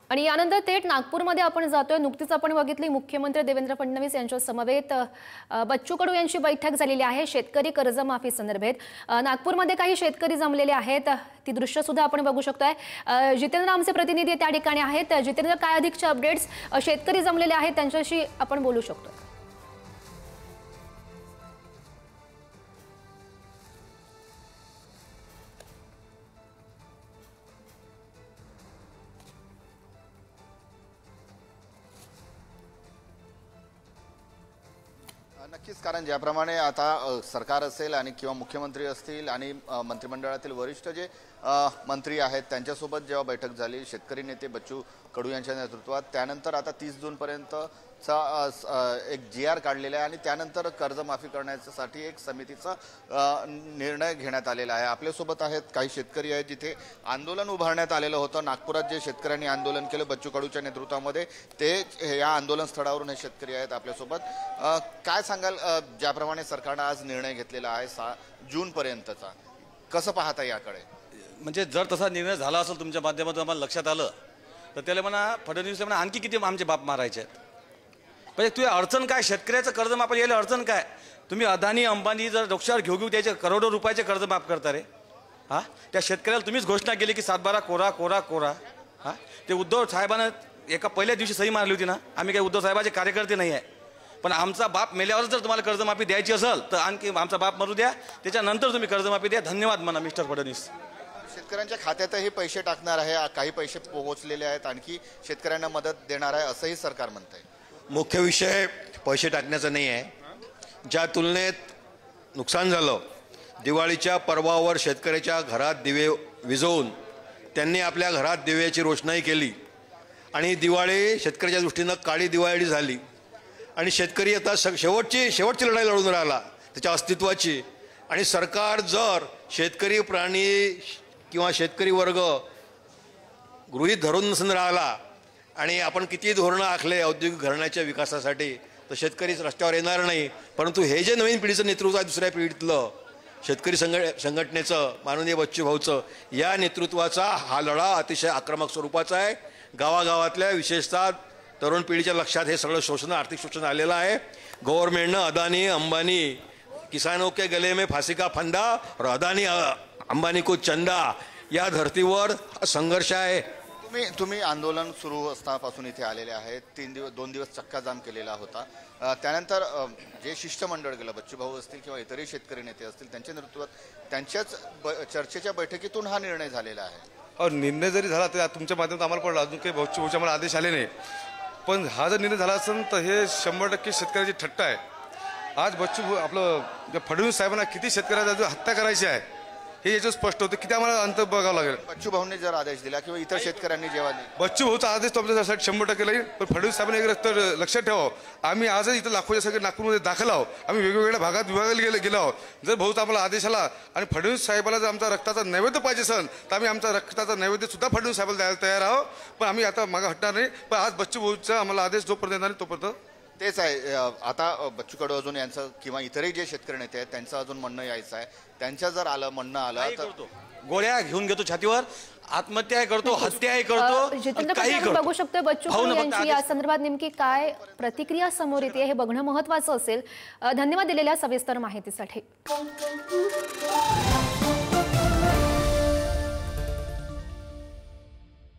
आणि यानंतर थेट नागपूरमध्ये आपण जातोय। नुकतीच आपण बघितली मुख्यमंत्री देवेंद्र फडणवीस यांच्या समवेत बच्चू कडू यांची बैठक झालेली आहे शेतकरी कर्जमाफी संदर्भात। नागपूरमध्ये काही शेतकरी जमलेले आहेत, ती दृश्य सुद्धा आपण बघू शकतोय। जितेंद्र आमचे प्रतिनिधी त्या ठिकाणी आहेत। जितेंद्र, काय अधिकचे अपडेट्स? शेतकरी जमलेले आहेत, त्यांच्याशी आपण बोलू शकतो। नक्कीच, कारण ज्याप्रमाणे आता सरकार असेल आणि किंवा मुख्यमंत्री असतील आणि मंत्रिमंडळातील वरिष्ठ जे मंत्री आहेत त्यांच्यासोबत जेव्हा बैठक झाली शेतकरी नेते बच्चू कडू यांच्या नेतृत्वात, त्यानंतर आता 30 जूनपर्यंतचा एक GR काढलेला आहे आणि त्यानंतर कर्जमाफी करण्यासाठी एक समितीचा निर्णय घेण्यात आलेला आहे। आपल्यासोबत आहेत काही शेतकरी आहेत जिथे आंदोलन उभारण्यात आलेलं होतं। नागपुरात जे शेतकऱ्यांनी आंदोलन केलं बच्चू कडूच्या नेतृत्वामध्ये, ते या आंदोलन स्थळावरून हे शेतकरी आहेत आपल्यासोबत। काय सांगाल, ज्याप्रमाणे सरकारने आज निर्णय घेतलेला आहे 6 जूनपर्यंतचा, कसं पाहता याकडे? म्हणजे जर तसा निर्णय झाला असेल तुमच्या माध्यमातून आम्हाला लक्षात आलं तर त्याला म्हणा फडणवीस म्हणा आणखी किती आमचे बाप मारायचे आहेत। म्हणजे तुझी अडचण काय? शेतकऱ्याचं कर्ज माफ यायला अडचण काय? तुम्ही अदानी अंबानी जर डोक्यावर घेऊ त्याचे करोडो रुपयाचे कर्ज माफ करता रे? हां, त्या शेतकऱ्याला तुम्हीच घोषणा केली की 7/12 कोरा कोरा कोरा। हां, ते उद्धव साहेबांना एका पहिल्या दिवशी सही मारली होती ना। आम्ही काही उद्धव साहेबाचे कार्यकर्ते नाही आहे, पण आमचा बाप मेल्यावर जर तुम्हाला कर्जमाफी द्यायची असेल तर आणखी आमचा बाप मरू द्या, त्याच्यानंतर तुम्ही कर्जमाफी द्या। धन्यवाद म्हणा मिस्टर फडणवीस। शेतकऱ्यांच्या खात्यातही पैसे टाकणार आहे, काही पैसे पोहोचलेले आहेत, आणखी शेतकऱ्यांना मदत देणार आहे असंही सरकार म्हणत आहे। मुख्य विषय पैसे टाकण्याचा नाही आहे। ज्या तुलनेत नुकसान झालं, दिवाळीच्या पर्वावर शेतकऱ्याच्या घरात दिवे विझवून त्यांनी आपल्या घरात दिव्याची रोषणाई केली आणि दिवाळी शेतकऱ्याच्या दृष्टीनं काळी दिवाळी झाली आणि शेतकरी आता शेवटची लढाई लढून राहिला त्याच्या अस्तित्वाची। आणि सरकार जर शेतकरी प्राणी किंवा शेतकरी वर्ग गृहीत धरून नसून राहिला आणि आपण किती धोरणं आखले औद्योगिक घराण्याच्या विकासासाठी, तर शेतकरीच रस्त्यावर येणार नाही। परंतु हे जे नवीन पिढीचं नेतृत्व आहे, दुसऱ्या पिढीतलं शेतकरी संघटनेचं माननीय बच्चू भाऊचं, या नेतृत्वाचा हा लढा अतिशय आक्रमक स्वरूपाचा आहे। गावागावातल्या विशेषतः तरुण पिढीच्या लक्षात हे सगळं शोषण, आर्थिक शोषण आलेलं आहे। गव्हर्नमेंटनं अदानी अंबानी किसानों के गले में फांसी का फंदा और अदानी अंबानी को चंदा, या धर्तीवर संघर्ष आहे। तुम्ही आंदोलन सुरू असतानापासून इथे आलेले आहेत। 2 दिवस चक्का जाम केलेला होता। त्यानंतर जे शिष्टमंडळ गेलं, बच्चू भाऊ असतील किंवा इतरही शेतकरी नेते असतील, त्यांच्या नेतृत्वात त्यांच्याच चर्चेच्या बैठकीतून हा निर्णय झालेला आहे। और निर्णय जरी झाला तर तुमच्या माध्यमातून आम्हाला पण अजून काही बच्चू भाऊच्या मला आदेश आले नाही, पण हा जर निर्णय झाला असेल तर हे 100% शेतकऱ्याची थट्टा आहे। आज बच्चू आपलं फडणवीस साहेबांना किती शेतकऱ्याची हत्या करायची आहे हे याचं स्पष्ट होतं, किती आम्हाला अंत बघावं लागेल। बच्चू भाऊंनी जर आदेश दिला किंवा इतर शेतकऱ्यांनी जेव्हा बच्चू भाऊचा आदेश तो आपल्यासाठी 100% लागेल, पण फडणवीस साहेबांनी एक रस्ता लक्षात ठेवावं, आम्ही आजच इथं लाखोच्या सगळे नागपूरमध्ये दाखल आहोत, आम्ही वेगवेगळ्या भागात विभागाला गेलो आहोत। जर भाऊचा आम्हाला आदेश आला आणि फडणवीस साहेबाला जर आमचा रक्ताचा नैवेद्य पाहिजे असेल तर आम्ही आमचा रक्ताचा नैवेद्य सुद्धा फडणवीस साहेबाला द्यायला तयार आहोत, पण आम्ही आता मागे हटणार नाही। पण आज बच्चू भाऊचा आम्हाला आदेश जोपर्यंत येणार नाही तोपर्यंत तेच आहे। आता बच्चू कडू अजून यांचं किंवा इतरही जे शेतकरी नेते आहेत त्यांचं अजून म्हणणं यायचं आहे। त्यांच्या जर म्हणणं आलं तर गोळ्या घेऊन घेतो छातीवर, आत्महत्या करतो, हत्या करतो, काही करतो। बघू शकतो बच्चू कडू यांची या संदर्भात नेमकी काय प्रतिक्रिया समोर येते हे बघणं महत्त्वाचं असेल। धन्यवाद दिलेल्या सविस्तर माहितीसाठी।